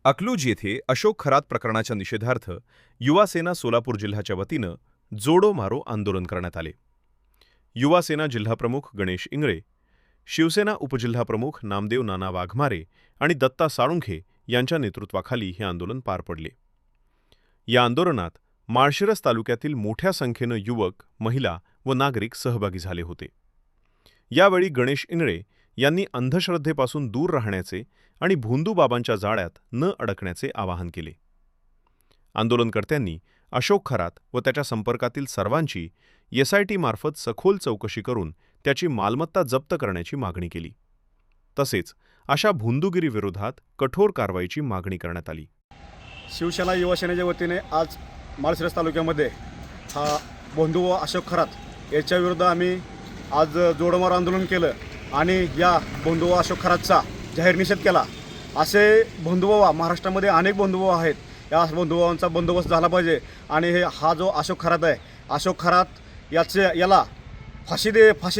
अकलूज येथे अशोक खरात प्रकरणाच्या निषेधार्थ युवा सेना सोलापूर जिल्ह्याच्या वतीनं जोडो मारो आंदोलन करण्यात आले. युवा सेना जिल्हाप्रमुख गणेश इंगळे, शिवसेना उपजिल्हाप्रमुख नामदेव नाना वाघमारे आणि दत्ता साळुंखे यांच्या नेतृत्वाखाली हे आंदोलन पार पडले. या आंदोलनात माळशिरस तालुक्यातील मोठ्या संख्येनं युवक, महिला व नागरिक सहभागी झाले होते. यावेळी गणेश इंगळे यांनी अंधश्रद्धेपासून दूर राहण्याचे आणि भोंदूबाबांच्या जाळ्यात न अडकण्याचे आवाहन केले. आंदोलनकर्त्यांनी अशोक खरात व त्याच्या संपर्कातील सर्वांची SIT मार्फत सखोल चौकशी करून त्याची मालमत्ता जप्त करण्याची मागणी केली. तसेच अशा भोंदूगिरीविरोधात कठोर कारवाईची मागणी करण्यात आली. शिवसेना युवा सेनेच्या वतीने आज माळशिरस तालुक्यामध्ये हा भोंदू व अशोक खरात याच्या विरुद्ध आम्ही आज जोडोमार आंदोलन केलं आणि या भोंदू व अशोक खरातचा जाहीर निषेध केला. असे भोंदूबाबा महाराष्ट्रामध्ये अनेक भोंदूबाबा आहेत. या भोंदूबाबांचा बंदोबस्त झाला पाहिजे आणि हा जो अशोक खरात आहे, अशोक खरात याला फाशी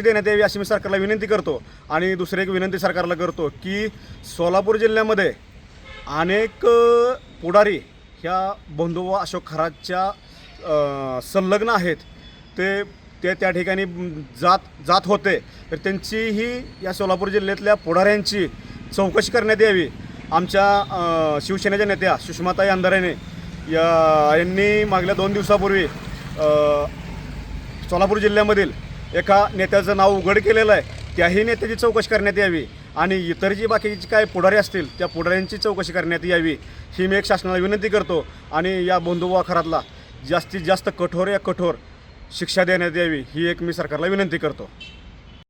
देण्यात यावी अशी मी सरकारला विनंती करतो. आणि दुसरी एक विनंती सरकारला करतो की सोलापूर जिल्ह्यामध्ये अनेक पुढारी ह्या भोंदूबाबा अशोक खरातच्या संलग्न आहेत. ते त्या ठिकाणी जात होते, तर त्यांचीही या सोलापूर जिल्ह्यातल्या पुढाऱ्यांची चौकशी करण्यात यावी. आमच्या शिवसेनेच्या नेत्या सुषमाताई अंधारे यांनी मागल्या 2 दिवसापूर्वी सोलापूर जिल्ह्यामधील एका नेत्याचं नाव उघड केलेलं आहे. त्याही नेत्याची चौकशी करण्यात यावी आणि इतर जी बाकीची काय पुढारी असतील त्या पुढाऱ्यांची चौकशी करण्यात यावी ही मी एक शासनाला विनंती करतो. आणि या भोंदूबाबा खरातला जास्तीत जास्त कठोर शिक्षा देण्यात यावी ही एक मी सरकारला विनंती करतो.